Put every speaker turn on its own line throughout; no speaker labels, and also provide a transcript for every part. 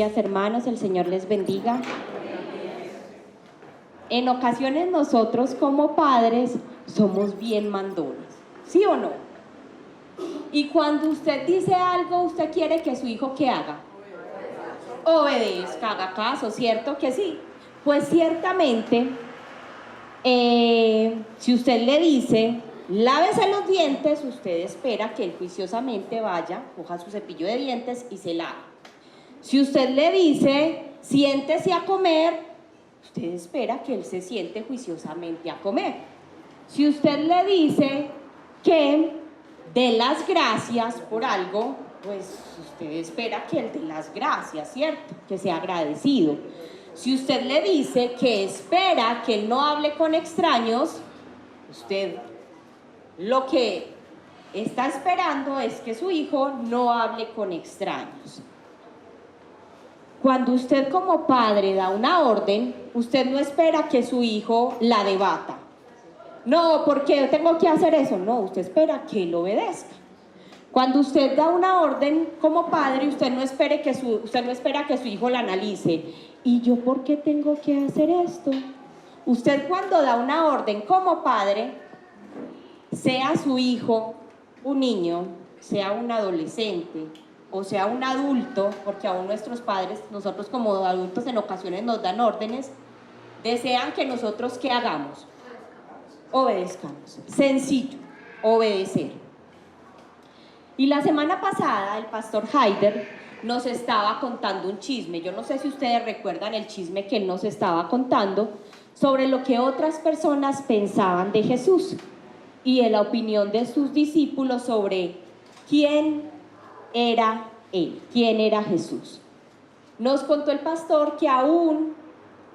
días, hermanos, el Señor les bendiga. En ocasiones nosotros como padres somos bien mandones, ¿sí o no? Y cuando usted dice algo, usted quiere que su hijo ¿qué haga? Obedezca, haga caso, ¿cierto que sí? Pues ciertamente, si usted le dice, lávese los dientes, usted espera que él juiciosamente vaya, coja su cepillo de dientes y se lave. Si usted le dice, siéntese a comer, usted espera que él se siente juiciosamente a comer. Si usted le dice que dé las gracias por algo, pues usted espera que él dé las gracias, ¿cierto? Que sea agradecido. Si usted le dice que espera que él no hable con extraños, usted lo que está esperando es que su hijo no hable con extraños. Cuando usted como padre da una orden, usted no espera que su hijo la debata. No, porque tengo que hacer eso. No, usted espera que él obedezca. Cuando usted da una orden como padre, usted no espera que su hijo la analice. ¿Y yo por qué tengo que hacer esto? Usted cuando da una orden como padre, sea su hijo un niño, sea un adolescente, o sea un adulto, porque aún nuestros padres, nosotros como adultos en ocasiones nos dan órdenes, desean que nosotros ¿qué hagamos? Obedezcamos. Sencillo, obedecer. Y la semana pasada el pastor Haider nos estaba contando un chisme. Yo no sé si ustedes recuerdan el chisme que él nos estaba contando sobre lo que otras personas pensaban de Jesús y de la opinión de sus discípulos sobre quién era él, quién era Jesús. Nos contó el pastor que aún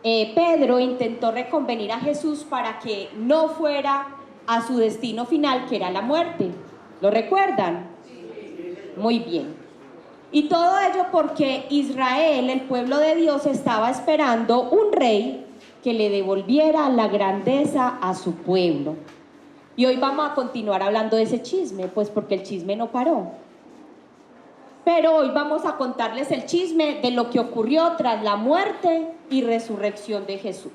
Pedro intentó reconvenir a Jesús para que no fuera a su destino final, que era la muerte. ¿Lo recuerdan? Muy bien. Y todo ello porque Israel, el pueblo de Dios, estaba esperando un rey que le devolviera la grandeza a su pueblo. Y hoy vamos a continuar hablando de ese chisme, pues porque el chisme no paró. Pero hoy vamos a contarles el chisme de lo que ocurrió tras la muerte y resurrección de Jesús.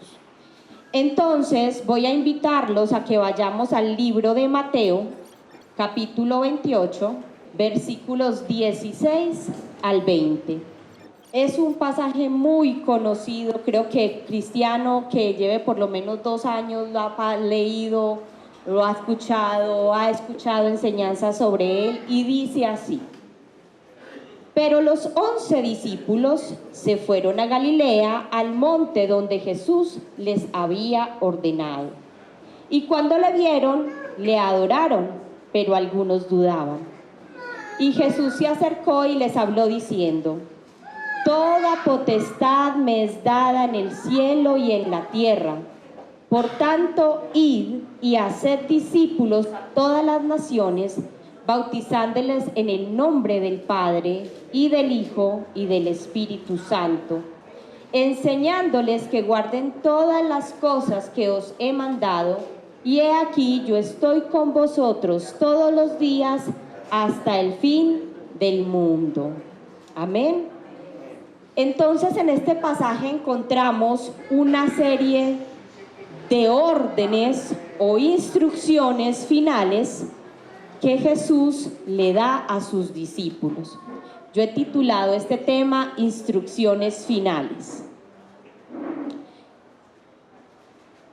Entonces voy a invitarlos a que vayamos al libro de Mateo, capítulo 28, versículos 16 al 20. Es un pasaje muy conocido, creo que cristiano que lleve por lo menos 2 años lo ha leído, lo ha escuchado enseñanzas sobre él, y dice así: pero los 11 discípulos se fueron a Galilea, al monte donde Jesús les había ordenado. Y cuando le vieron, le adoraron, pero algunos dudaban. Y Jesús se acercó y les habló diciendo: toda potestad me es dada en el cielo y en la tierra. Por tanto, id y haced discípulos a todas las naciones, bautizándoles en el nombre del Padre, y del Hijo, y del Espíritu Santo, enseñándoles que guarden todas las cosas que os he mandado, y he aquí yo estoy con vosotros todos los días hasta el fin del mundo. Amén. Entonces en este pasaje encontramos una serie de órdenes o instrucciones finales que Jesús le da a sus discípulos. Yo he titulado este tema Instrucciones finales.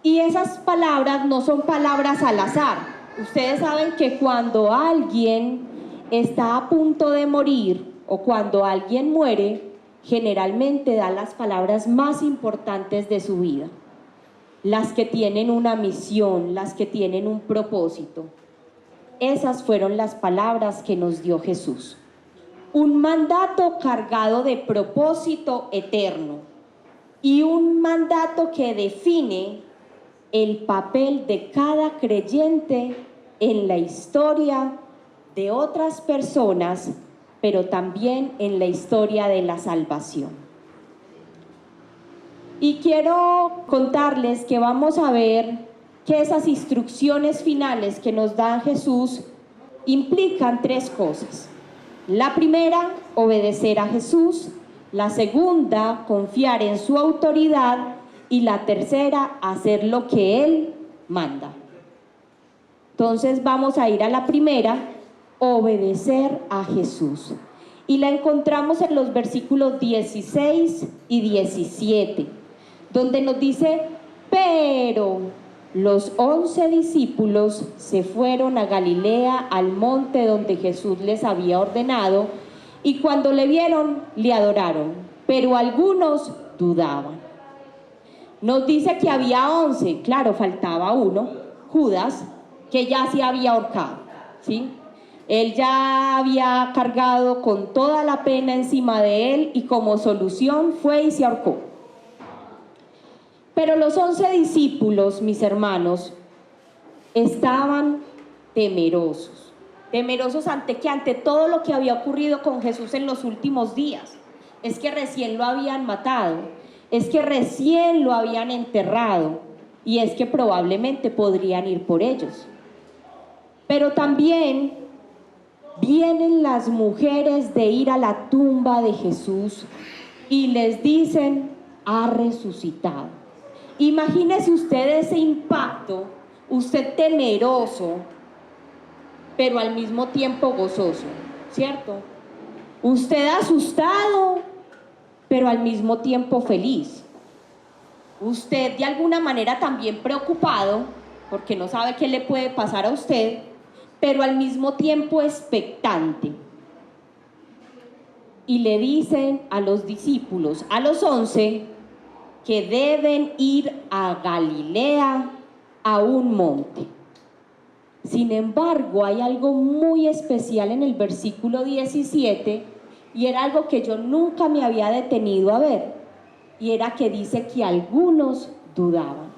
Y esas palabras no son palabras al azar. Ustedes saben que cuando alguien está a punto de morir o cuando alguien muere, generalmente da las palabras más importantes de su vida, las que tienen una misión, las que tienen un propósito. Esas fueron las palabras que nos dio Jesús. Un mandato cargado de propósito eterno y un mandato que define el papel de cada creyente en la historia de otras personas, pero también en la historia de la salvación. Y quiero contarles que vamos a ver que esas instrucciones finales que nos da Jesús implican 3 cosas. La primera, obedecer a Jesús. La segunda, confiar en su autoridad. Y la tercera, hacer lo que Él manda. Entonces vamos a ir a la primera, obedecer a Jesús. Y la encontramos en los versículos 16 y 17, donde nos dice: pero los 11 discípulos se fueron a Galilea, al monte donde Jesús les había ordenado, y cuando le vieron, le adoraron, pero algunos dudaban. Nos dice que había 11, claro, faltaba uno, Judas, que ya se había ahorcado, ¿sí? Él ya había cargado con toda la pena encima de él y como solución fue y se ahorcó. Pero los 11 discípulos, mis hermanos, estaban temerosos. Temerosos ante qué, ante todo lo que había ocurrido con Jesús en los últimos días. Es que recién lo habían matado, es que recién lo habían enterrado y es que probablemente podrían ir por ellos. Pero también vienen las mujeres de ir a la tumba de Jesús y les dicen: ha resucitado. Imagínese usted ese impacto, usted temeroso, pero al mismo tiempo gozoso, ¿cierto? Usted asustado, pero al mismo tiempo feliz. Usted de alguna manera también preocupado, porque no sabe qué le puede pasar a usted, pero al mismo tiempo expectante. Y le dicen a los discípulos, a los 11, que deben ir a Galilea, a un monte. Sin embargo, hay algo muy especial en el versículo 17, y era algo que yo nunca me había detenido a ver, y era que dice que algunos dudaban.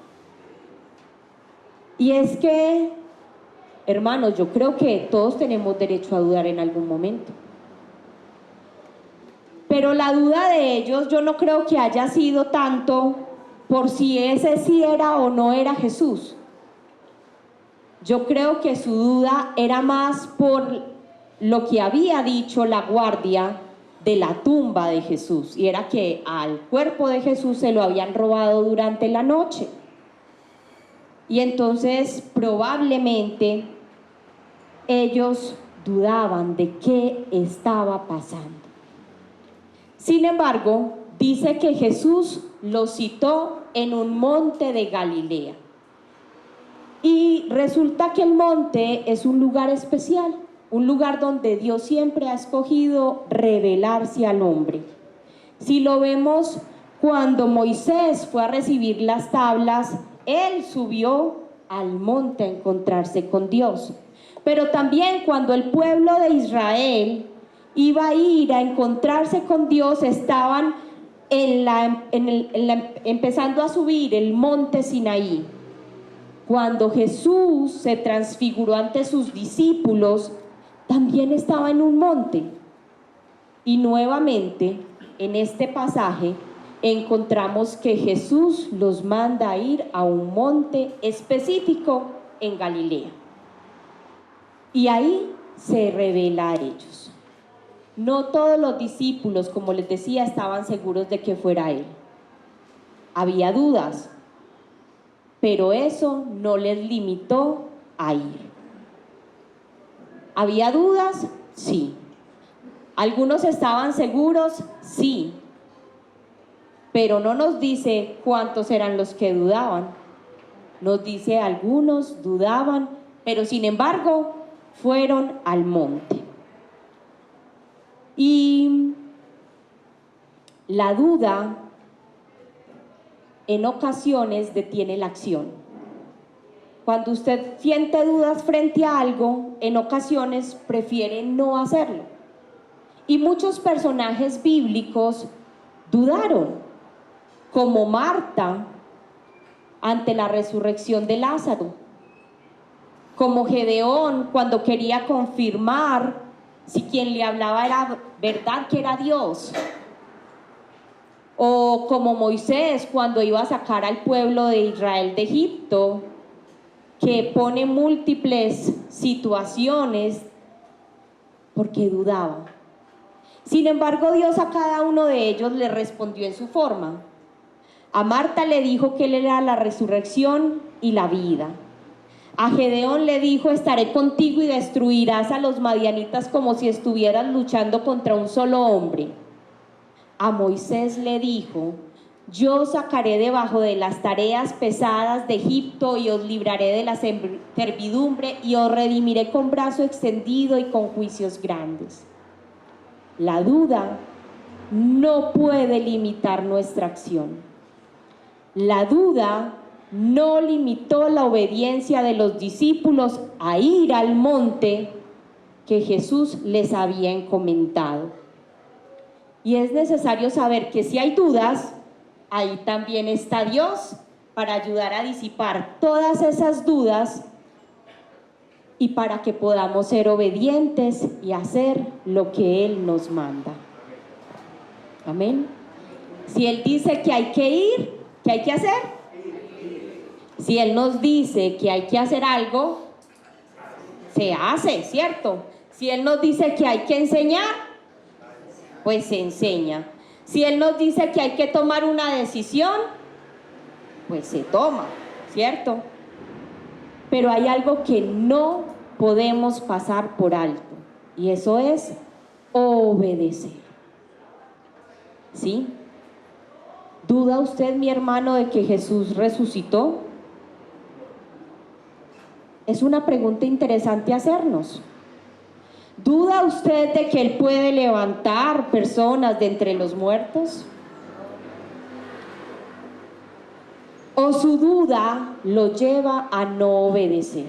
Y es que, hermanos, yo creo que todos tenemos derecho a dudar en algún momento. Pero la duda de ellos yo no creo que haya sido tanto por si ese sí era o no era Jesús. Yo creo que su duda era más por lo que había dicho la guardia de la tumba de Jesús, y era que al cuerpo de Jesús se lo habían robado durante la noche. Y entonces probablemente ellos dudaban de qué estaba pasando. Sin embargo, dice que Jesús los citó en un monte de Galilea. Y resulta que el monte es un lugar especial, un lugar donde Dios siempre ha escogido revelarse al hombre. Si lo vemos, cuando Moisés fue a recibir las tablas, él subió al monte a encontrarse con Dios. Pero también cuando el pueblo de Israel iba a ir a encontrarse con Dios, estaban empezando a subir el monte Sinaí. Cuando Jesús se transfiguró ante sus discípulos, también estaba en un monte. Y nuevamente, en este pasaje, encontramos que Jesús los manda a ir a un monte específico en Galilea. Y ahí se revela a ellos. No todos los discípulos, como les decía, estaban seguros de que fuera Él. Había dudas, pero eso no les limitó a ir. ¿Había dudas? Sí. ¿Algunos estaban seguros? Sí. Pero no nos dice cuántos eran los que dudaban. Nos dice algunos dudaban, pero sin embargo fueron al monte. Y la duda en ocasiones detiene la acción. Cuando usted siente dudas frente a algo, en ocasiones prefiere no hacerlo. Y muchos personajes bíblicos dudaron, como Marta ante la resurrección de Lázaro, como Gedeón cuando quería confirmar si quien le hablaba era verdad, que era Dios, o como Moisés cuando iba a sacar al pueblo de Israel de Egipto, que pone múltiples situaciones porque dudaba. Sin embargo, Dios a cada uno de ellos le respondió en su forma. A Marta le dijo que Él era la resurrección y la vida. A Gedeón le dijo: estaré contigo y destruirás a los madianitas como si estuvieras luchando contra un solo hombre. A Moisés le dijo: yo os sacaré debajo de las tareas pesadas de Egipto y os libraré de la servidumbre y os redimiré con brazo extendido y con juicios grandes. La duda no puede limitar nuestra acción. La duda no limitó la obediencia de los discípulos a ir al monte que Jesús les había encomendado. Y es necesario saber que si hay dudas, ahí también está Dios para ayudar a disipar todas esas dudas y para que podamos ser obedientes y hacer lo que Él nos manda. Amén. Si Él dice que hay que ir, ¿qué hay que hacer? Si Él nos dice que hay que hacer algo, se hace, ¿cierto? Si Él nos dice que hay que enseñar, pues se enseña. Si Él nos dice que hay que tomar una decisión, pues se toma, ¿cierto? Pero hay algo que no podemos pasar por alto, y eso es obedecer. ¿Sí? ¿Duda usted, mi hermano, de que Jesús resucitó? Es una pregunta interesante hacernos. ¿Duda usted de que Él puede levantar personas de entre los muertos? ¿O su duda lo lleva a no obedecer?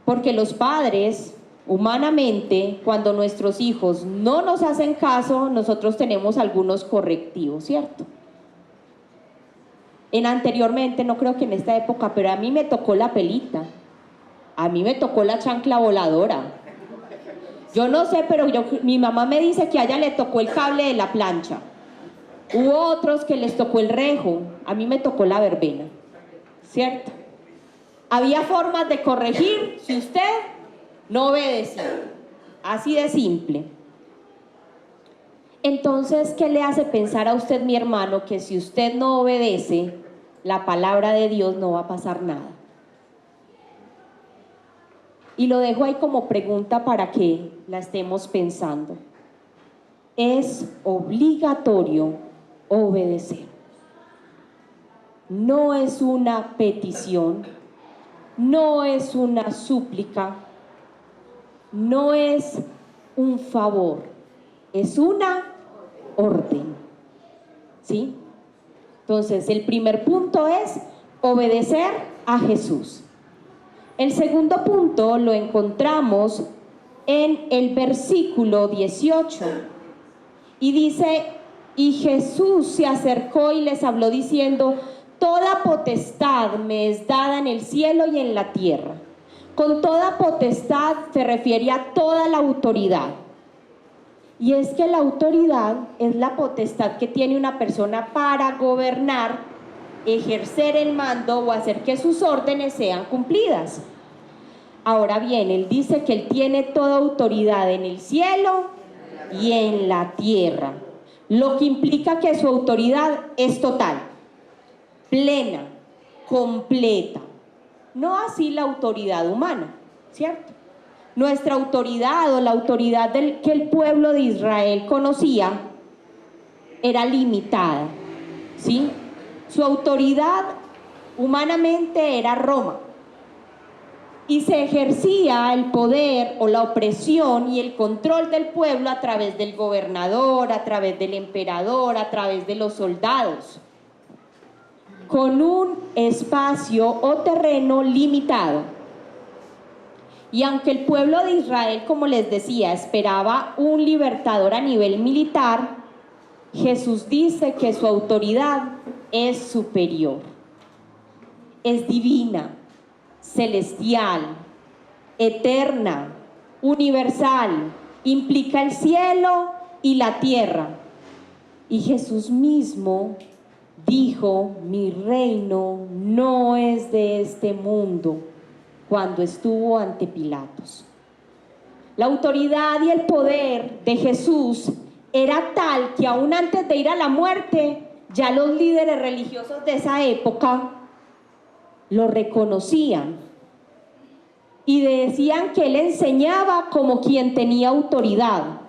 Porque los padres, humanamente, cuando nuestros hijos no nos hacen caso, nosotros tenemos algunos correctivos, ¿cierto? Anteriormente, no creo que en esta época, pero a mí me tocó la pelita. A mí me tocó la chancla voladora. Yo no sé, pero mi mamá me dice que a ella le tocó el cable de la plancha. Hubo otros que les tocó el rejo. A mí me tocó la verbena, ¿cierto? Había formas de corregir si usted no obedecía. Así de simple. Entonces, ¿qué le hace pensar a usted, mi hermano, que si usted no obedece la palabra de Dios no va a pasar nada? Y lo dejo ahí como pregunta para que la estemos pensando. Es obligatorio obedecer. No es una petición, no es una súplica, no es un favor, es una orden. ¿Sí? Entonces, el primer punto es obedecer a Jesús. El segundo punto lo encontramos en el versículo 18 y dice: y Jesús se acercó y les habló diciendo: toda potestad me es dada en el cielo y en la tierra. Con toda potestad se refiere a toda la autoridad. Y es que la autoridad es la potestad que tiene una persona para gobernar, ejercer el mando o hacer que sus órdenes sean cumplidas. Ahora bien, Él dice que Él tiene toda autoridad en el cielo y en la tierra, lo que implica que su autoridad es total, plena, completa. No así la autoridad humana, ¿cierto? Nuestra autoridad o la autoridad que el pueblo de Israel conocía era limitada, ¿sí? Su autoridad humanamente era Roma y se ejercía el poder o la opresión y el control del pueblo a través del gobernador, a través del emperador, a través de los soldados, con un espacio o terreno limitado. Y aunque el pueblo de Israel, como les decía, esperaba un libertador a nivel militar, Jesús dice que su autoridad es superior, es divina, celestial, eterna, universal, implica el cielo y la tierra. Y Jesús mismo dijo: mi reino no es de este mundo, cuando estuvo ante Pilatos. La autoridad y el poder de Jesús era tal que aún antes de ir a la muerte, ya los líderes religiosos de esa época lo reconocían y decían que él enseñaba como quien tenía autoridad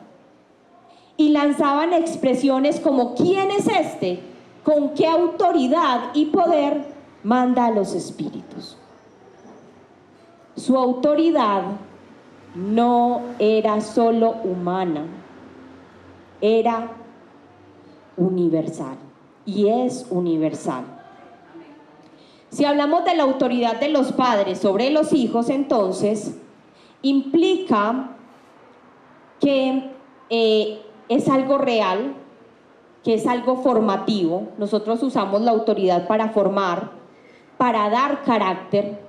y lanzaban expresiones como: ¿quién es este? ¿Con qué autoridad y poder manda a los espíritus? Su autoridad no era solo humana, era universal y es universal. Si hablamos de la autoridad de los padres sobre los hijos, entonces implica que es algo real, que es algo formativo. Nosotros usamos la autoridad para formar, para dar carácter,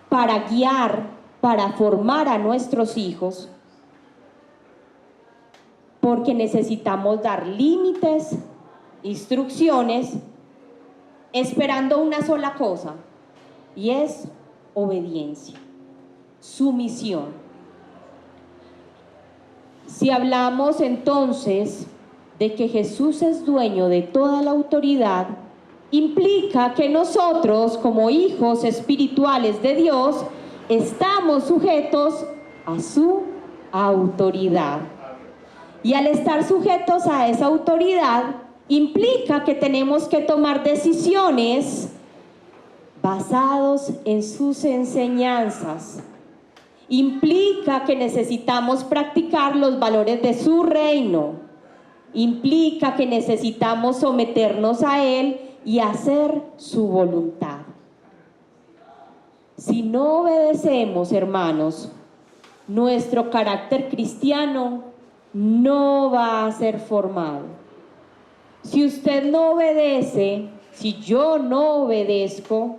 para guiar, para formar a nuestros hijos, porque necesitamos dar límites, instrucciones, esperando una sola cosa, y es obediencia, sumisión. Si hablamos entonces de que Jesús es dueño de toda la autoridad, implica que nosotros, como hijos espirituales de Dios, estamos sujetos a su autoridad. Y al estar sujetos a esa autoridad, implica que tenemos que tomar decisiones basados en sus enseñanzas. Implica que necesitamos practicar los valores de su reino. Implica que necesitamos someternos a él y hacer su voluntad. Si no obedecemos, hermanos, nuestro carácter cristiano no va a ser formado. Si usted no obedece, si yo no obedezco,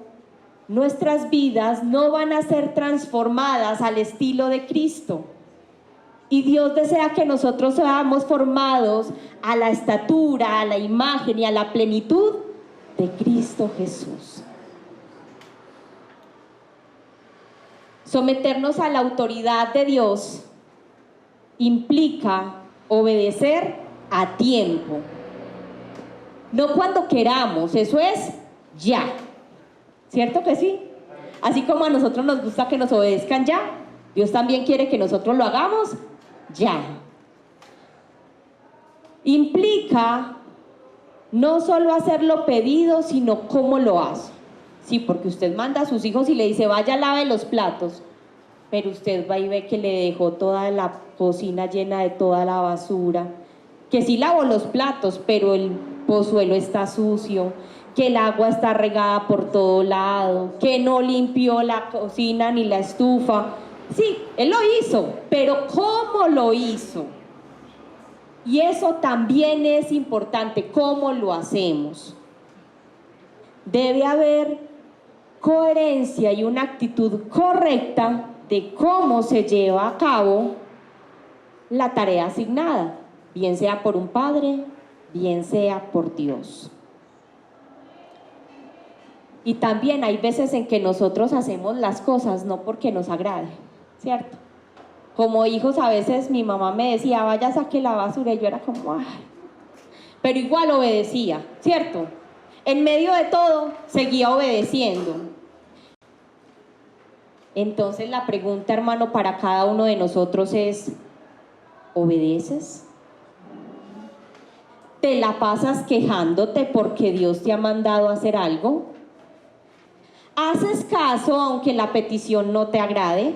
nuestras vidas no van a ser transformadas al estilo de Cristo. Y Dios desea que nosotros seamos formados a la estatura, a la imagen y a la plenitud de Cristo Jesús. Someternos a la autoridad de Dios implica obedecer a tiempo. No cuando queramos, eso es ya. ¿Cierto que sí? Así como a nosotros nos gusta que nos obedezcan ya, Dios también quiere que nosotros lo hagamos ya. Implica no solo hacer lo pedido, sino cómo lo hace. Sí, porque usted manda a sus hijos y le dice: vaya, lave los platos, pero usted va y ve que le dejó toda la cocina llena de toda la basura, que sí lavó los platos, pero el pozuelo está sucio, que el agua está regada por todo lado, que no limpió la cocina ni la estufa. Sí, él lo hizo, pero ¿cómo lo hizo? Y eso también es importante, ¿cómo lo hacemos? Debe haber coherencia y una actitud correcta de cómo se lleva a cabo la tarea asignada, bien sea por un padre, bien sea por Dios. Y también hay veces en que nosotros hacemos las cosas no porque nos agrade, ¿cierto? Como hijos a veces mi mamá me decía: vaya, saque la basura, y yo era como ay, pero igual obedecía, ¿cierto? En medio de todo seguía obedeciendo. Entonces la pregunta, hermano, para cada uno de nosotros es: ¿obedeces? ¿Te la pasas quejándote porque Dios te ha mandado a hacer algo? ¿Haces caso aunque la petición no te agrade?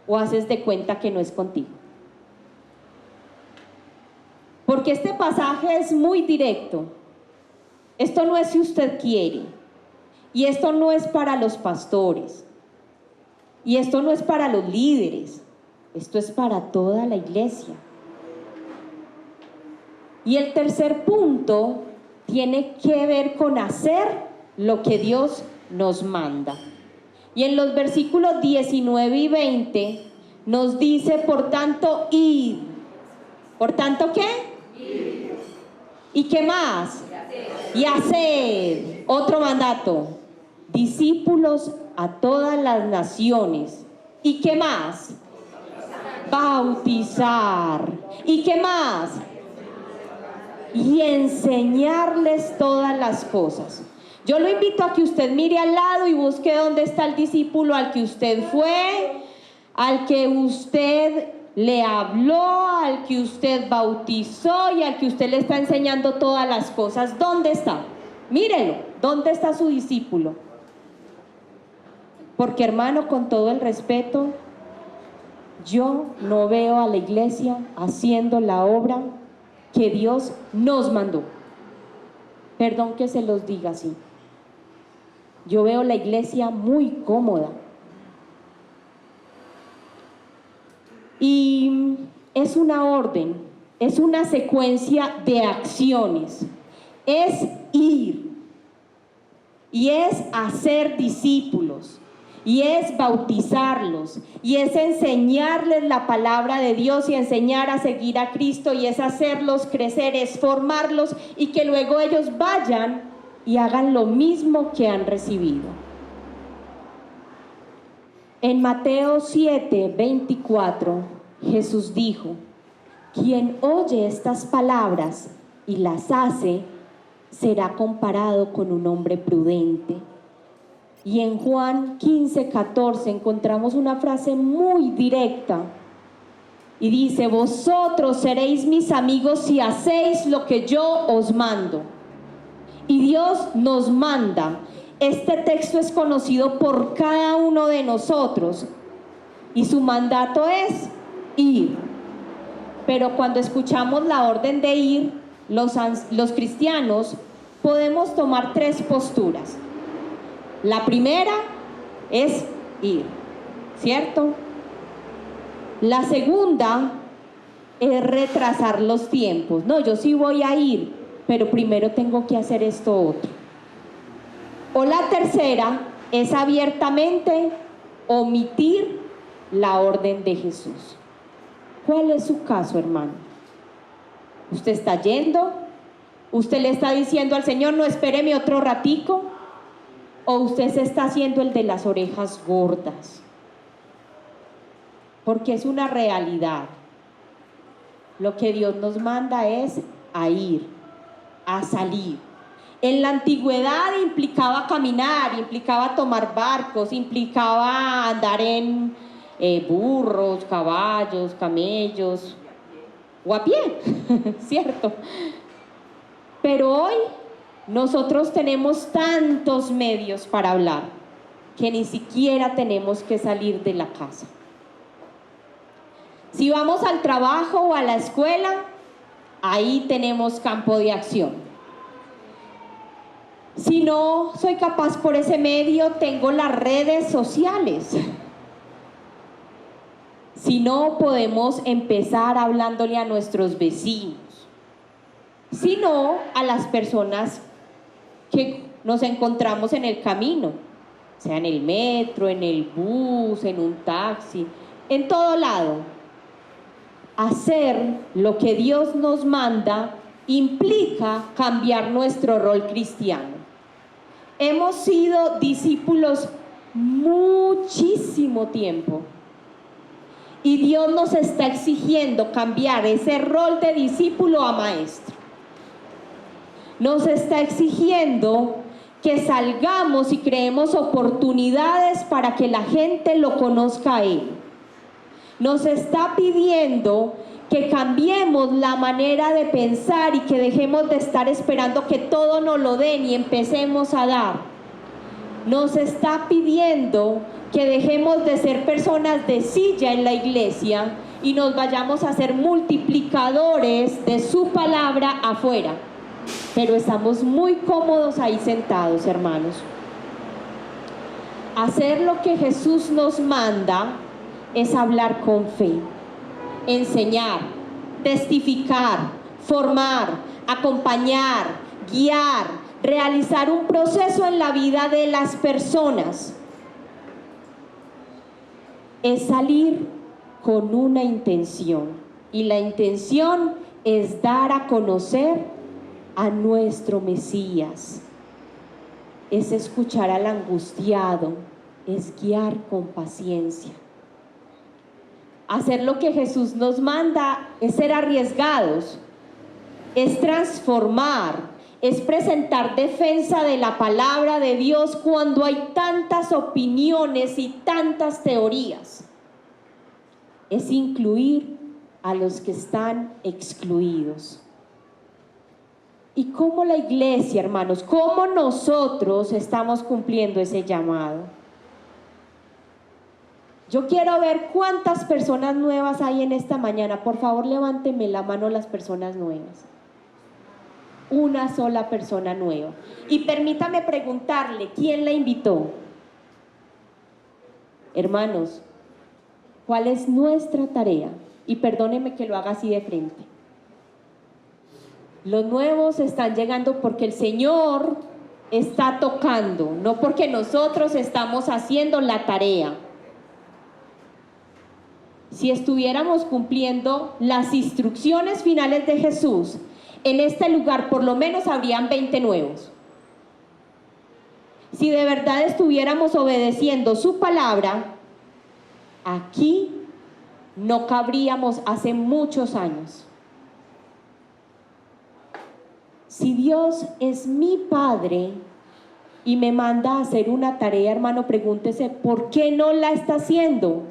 ¿O haces de cuenta que no es contigo? Porque este pasaje es muy directo. Esto no es si usted quiere. Y esto no es para los pastores. Y esto no es para los líderes. Esto es para toda la iglesia. Y el tercer punto tiene que ver con hacer lo que Dios nos manda. Y en los versículos 19 y 20 nos dice: por tanto, id. ¿Por tanto qué? Id. ¿Y qué más? Y haced. Otro mandato: discípulos a todas las naciones. ¿Y qué más? bautizar. ¿Y qué más? Y enseñarles todas las cosas. Yo lo invito a que usted mire al lado y busque dónde está el discípulo al que usted fue, al que usted le habló, al que usted bautizó y al que usted le está enseñando todas las cosas. ¿Dónde está? Mírelo, ¿dónde está su discípulo? Porque, hermano, con todo el respeto, yo no veo a la iglesia haciendo la obra que Dios nos mandó. Perdón que se los diga así. Yo veo la iglesia muy cómoda. Y es una orden, es una secuencia de acciones. Es ir. Y es hacer discípulos. Y es bautizarlos, y es enseñarles la palabra de Dios y enseñar a seguir a Cristo, y es hacerlos crecer, es formarlos y que luego ellos vayan y hagan lo mismo que han recibido. En Mateo 7:24, Jesús dijo: quien oye estas palabras y las hace, será comparado con un hombre prudente. Y en Juan 15:14 encontramos una frase muy directa y dice: vosotros seréis mis amigos si hacéis lo que yo os mando. Y Dios nos manda. Este texto es conocido por cada uno de nosotros y su mandato es ir. Pero cuando escuchamos la orden de ir, los cristianos podemos tomar tres posturas. La primera es ir, ¿cierto? La segunda es retrasar los tiempos. No, yo sí voy a ir, pero primero tengo que hacer esto otro. O la tercera es abiertamente omitir la orden de Jesús. ¿Cuál es su caso, hermano? ¿Usted está yendo? ¿Usted le está diciendo al Señor, no, espéreme otro ratico? ¿O usted se está haciendo el de las orejas gordas? Porque es una realidad. Lo que Dios nos manda es a ir, a salir. En la antigüedad implicaba caminar, implicaba tomar barcos, implicaba andar en burros, caballos, camellos o a pie, ¿cierto? Pero hoy nosotros tenemos tantos medios para hablar que ni siquiera tenemos que salir de la casa. Si vamos al trabajo o a la escuela, ahí tenemos campo de acción. Si no soy capaz por ese medio, tengo las redes sociales. Si no, podemos empezar hablándole a nuestros vecinos. Si no, a las personas que nos encontramos en el camino, sea en el metro, en el bus, en un taxi, en todo lado. Hacer lo que Dios nos manda implica cambiar nuestro rol cristiano. Hemos sido discípulos muchísimo tiempo y Dios nos está exigiendo cambiar ese rol de discípulo a maestro. Nos está exigiendo que salgamos y creemos oportunidades para que la gente lo conozca a Él. Nos está pidiendo que cambiemos la manera de pensar y que dejemos de estar esperando que todo nos lo den y empecemos a dar. Nos está pidiendo que dejemos de ser personas de silla en la iglesia y nos vayamos a ser multiplicadores de su palabra afuera. Pero estamos muy cómodos ahí sentados, hermanos. Hacer lo que Jesús nos manda es hablar con fe, enseñar, testificar, formar, acompañar, guiar, realizar un proceso en la vida de las personas. Es salir con una intención, y la intención es dar a conocer a nuestro Mesías, es escuchar al angustiado, es guiar con paciencia. hacer lo que Jesús nos manda es ser arriesgados, es transformar, es presentar defensa de la palabra de Dios cuando hay tantas opiniones y tantas teorías. Es incluir a los que están excluidos. ¿Y cómo la iglesia, hermanos, cómo nosotros estamos cumpliendo ese llamado? Yo quiero ver cuántas personas nuevas hay en esta mañana. Por favor, levánteme la mano las personas nuevas. Una sola persona nueva. Y permítame preguntarle, ¿quién la invitó? Hermanos, ¿cuál es nuestra tarea? Y perdónenme que lo haga así de frente. Los nuevos están llegando porque el Señor está tocando, no porque nosotros estamos haciendo la tarea. Si estuviéramos cumpliendo las instrucciones finales de Jesús, en este lugar por lo menos habrían 20 nuevos. Si de verdad estuviéramos obedeciendo su palabra, aquí no cabríamos hace muchos años. Si Dios es mi Padre y me manda a hacer una tarea, hermano, pregúntese, ¿por qué no la está haciendo?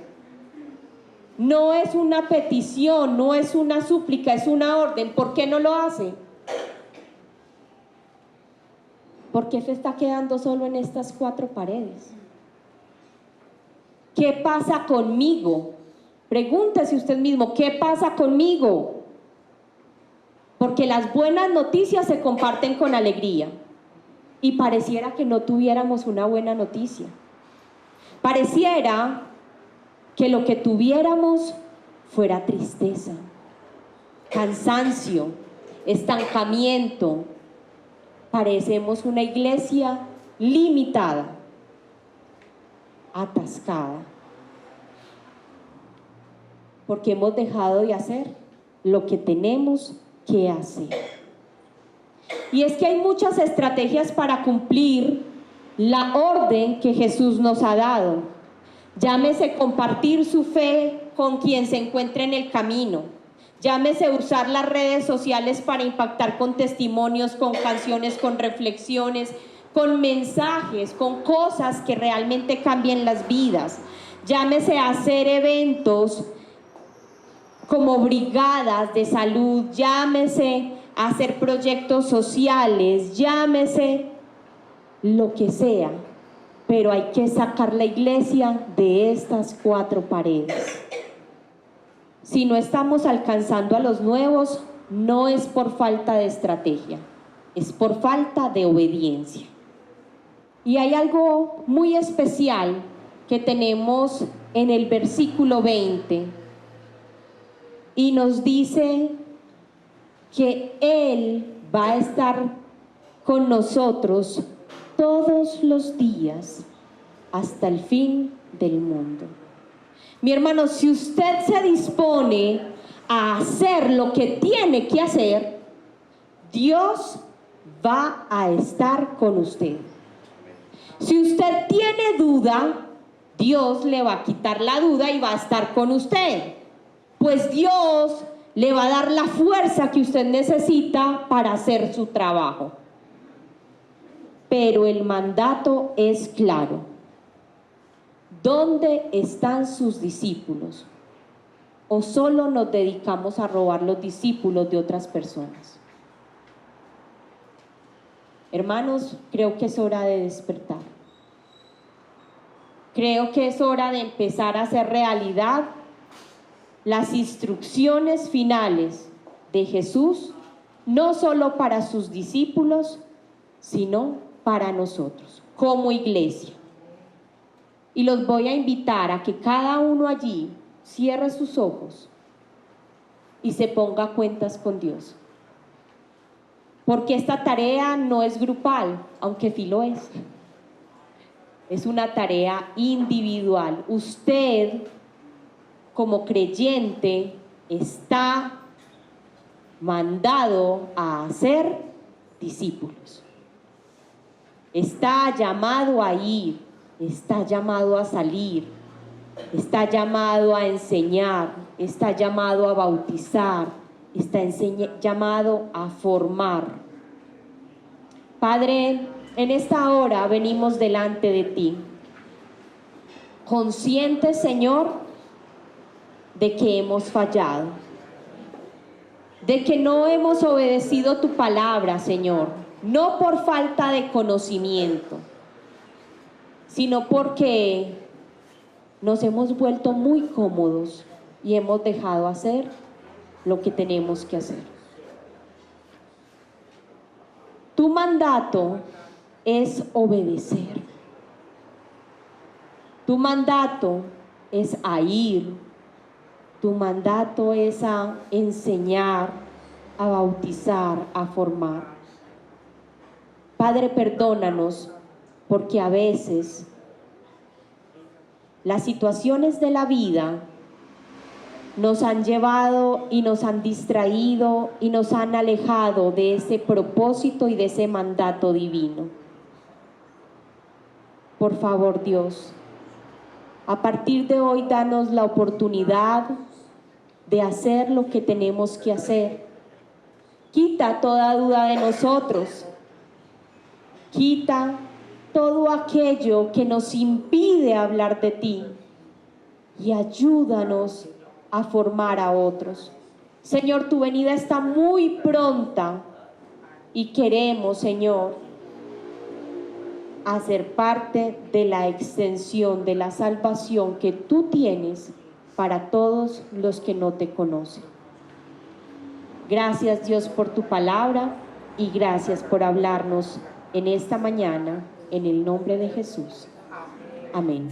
No es una petición, no es una súplica, es una orden. ¿Por qué no lo hace? ¿Por qué se está quedando solo en estas 4 paredes? ¿Qué pasa conmigo? Pregúntese usted mismo, ¿qué pasa conmigo? Porque las buenas noticias se comparten con alegría. Y pareciera que no tuviéramos una buena noticia. Pareciera que lo que tuviéramos fuera tristeza, cansancio, estancamiento. Parecemos una iglesia limitada, atascada, porque hemos dejado de hacer lo que tenemos que hacer. Y es que hay muchas estrategias para cumplir la orden que Jesús nos ha dado. Llámese compartir su fe con quien se encuentre en el camino. Llámese usar las redes sociales para impactar con testimonios, con canciones, con reflexiones, con mensajes, con cosas que realmente cambien las vidas. Llámese hacer eventos como brigadas de salud, llámese hacer proyectos sociales, llámese lo que sea, pero hay que sacar la iglesia de estas 4 paredes. Si no estamos alcanzando a los nuevos, no es por falta de estrategia, es por falta de obediencia. Y hay algo muy especial que tenemos en el versículo 20, y nos dice que Él va a estar con nosotros todos los días hasta el fin del mundo. Mi hermano, si usted se dispone a hacer lo que tiene que hacer, Dios va a estar con usted. Si usted tiene duda, Dios le va a quitar la duda y va a estar con usted. Pues Dios le va a dar la fuerza que usted necesita para hacer su trabajo. Pero el mandato es claro. ¿Dónde están sus discípulos? ¿O solo nos dedicamos a robar los discípulos de otras personas? Hermanos, creo que es hora de despertar. Creo que es hora de empezar a hacer realidad las instrucciones finales de Jesús, no solo para sus discípulos, sino para nosotros, como iglesia. Y los voy a invitar a que cada uno allí cierre sus ojos y se ponga a cuentas con Dios. Porque esta tarea no es grupal, aunque sí lo es. Es una tarea individual. Usted, como creyente, está mandado a hacer discípulos. Está llamado a ir, está llamado a salir, está llamado a enseñar, está llamado a bautizar, está llamado a formar. Padre, en esta hora venimos delante de ti, conscientes, Señor, de que hemos fallado, de que no hemos obedecido tu palabra, Señor, no por falta de conocimiento, sino porque nos hemos vuelto muy cómodos y hemos dejado hacer lo que tenemos que hacer. Tu mandato es obedecer. Tu mandato es a ir. Tu mandato es a enseñar, a bautizar, a formar. Padre, perdónanos porque a veces las situaciones de la vida nos han llevado y nos han distraído y nos han alejado de ese propósito y de ese mandato divino. Por favor, Dios, a partir de hoy danos la oportunidad de hacer lo que tenemos que hacer. Quita toda duda de nosotros. Quita todo aquello que nos impide hablar de ti y ayúdanos a formar a otros. Señor, tu venida está muy pronta y queremos, Señor, hacer parte de la extensión de la salvación que tú tienes para todos los que no te conocen. Gracias, Dios, por tu palabra y gracias por hablarnos en esta mañana, en el nombre de Jesús. Amén.